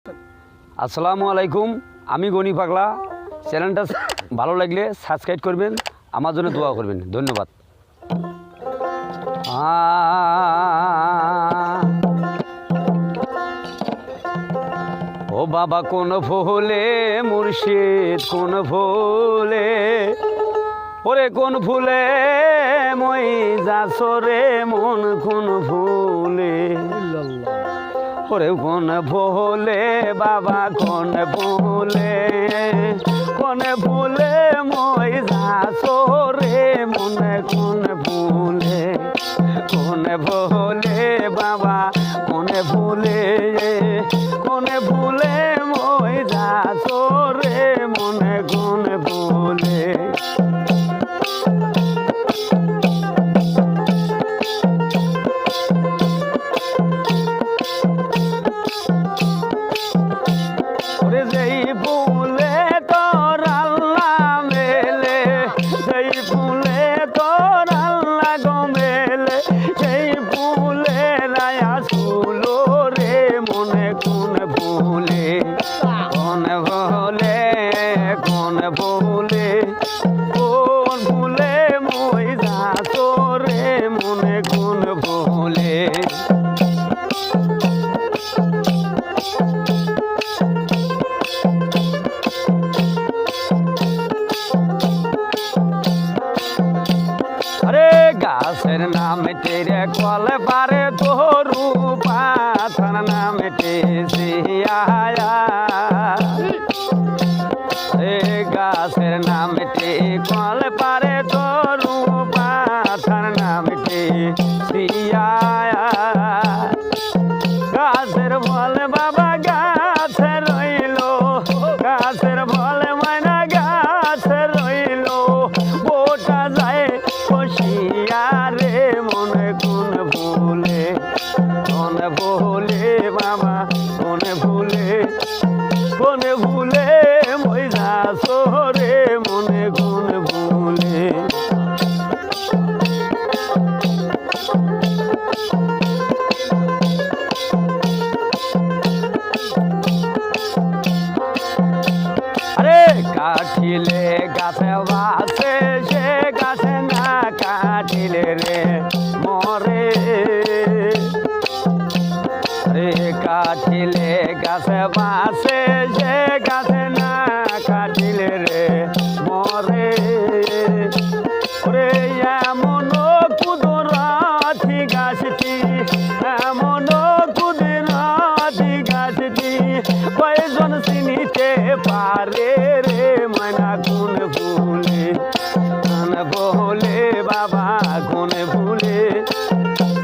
আসসালামু আলাইকুম, আমি গনি পাগলা। চ্যানেলটা ভালো লাগলে সাবস্ক্রাইব করবেন, আমার জন্য দোয়া করবেন। ধন্যবাদ। ও বাবা কোন ফুলে মুর্শিদ কোন ফুলে, ওরে কোন ফুলে মই যাসরে মন কোন ফুলে, ওরে কোন ফুলে বাবা কোন ফুলে, কোন ফুলে মই যাসরে মন কোন ফুলে, কোন ফুলে বাবা কোন ফুলে, কোন ফুলে মই যাসরে মন কোন ফুলে। যেই ফুলে তোর আল্লাহ মেলে, সেই ফুলে তোর আল্লাহ গো মেলে, সেই ফুলে রায়া সুলো রে মনে কোন ফুলে, কোন ফুলে, কোন ফুলে, কোন ফুলে মই যাসো রে মনে কোন ফুলে। अरे गाছের নাম तेरे कल पारे तोरू पाथर नाम टेसिया, अरे गाছের नाम टे कल पारे तोरू पाथर नाम टेसिया, গাছের ফল বাবা গাছে রইলো, গাছের ফল মানা গাছে রইলো, বোটা যায় কষিয়া রে মনে কোন ফুলে, কোন ফুলে বাবা কোন ফুলে, কোন ফুলে মই যাসো রে মনে কোন ফুলে। আরে কাঠিলে গাছে বাসে, সে গাছে না কাঠিলে রে মরে, রে কাঠিলে গাছে বাসে, সে গাছে না কাঠিলে রে মরে, ওরে এমন কুদরতি গাছটি, এমন কুদরতি গাছটি, কয়জন চিনিতে পারে রে ময়না কোন ফুলে, কোন ফুলে বাবা কোন ফুলে,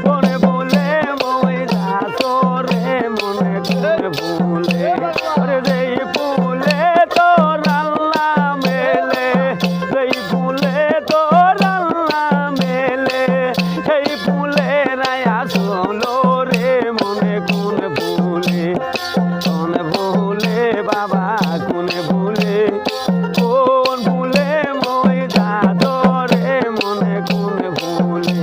কোন ফুলে মই যাসো রে মনে কোন ফুলে। আরে যেই ফুলে তোর আল্লাহ মেলে, যেই ফুলে তোর আল্লাহ মেলে, সেই ফুলে রায়া সোলো রে মনে কোন ফুলে, কোন ফুলে বাবা কোন ফুলে, কোন ফুলে মই যাসো রে মনে কোন ফুলে।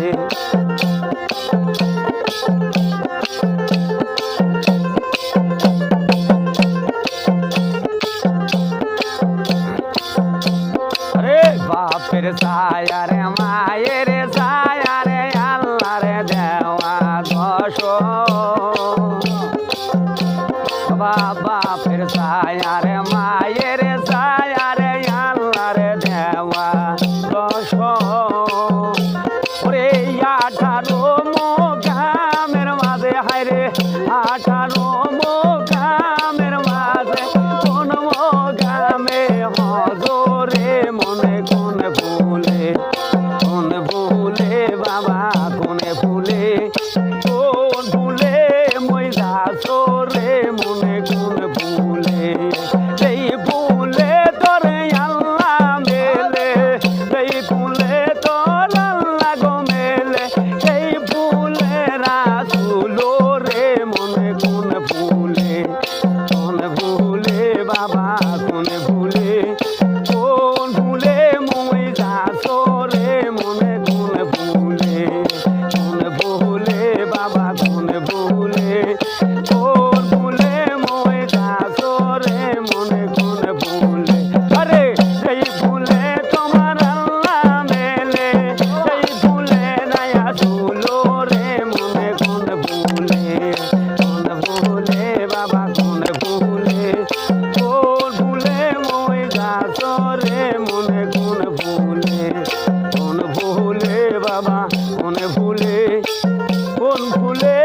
আরে বাপের ছায়া রে মায়ের ছায়া রে আল্লাহ রে দেওয়া দশ, বাপের ছায়া রে মায়ের ছায়া রে আল্লাহ রে দেওয়া দশ, ওরে 18 মোকামের মাঝে হায়রে 18 মোকামের মাঝে কোন মোকামে হজরে মনে কোন ফুলে, কোন ফুলে বাবা কোন ফুলে, কোন ফুলে মই যাসো রে মনে কোন ফুলে। সেই ফুলে তোর আল্লাহ মেলে, সেই ফুলে তোর আল্লাহ গো মেলে, সেই ফুলে রাসুলো রে মনে কোন ফুলে, কোন ফুলে বাবা কোন ফুলে, কোন ফুলে মই যাসো রে মনে কোন ফুলে, কোন ফুলে বাবা কোন ফুলে, কোন ফুলে মই কোন ফুলে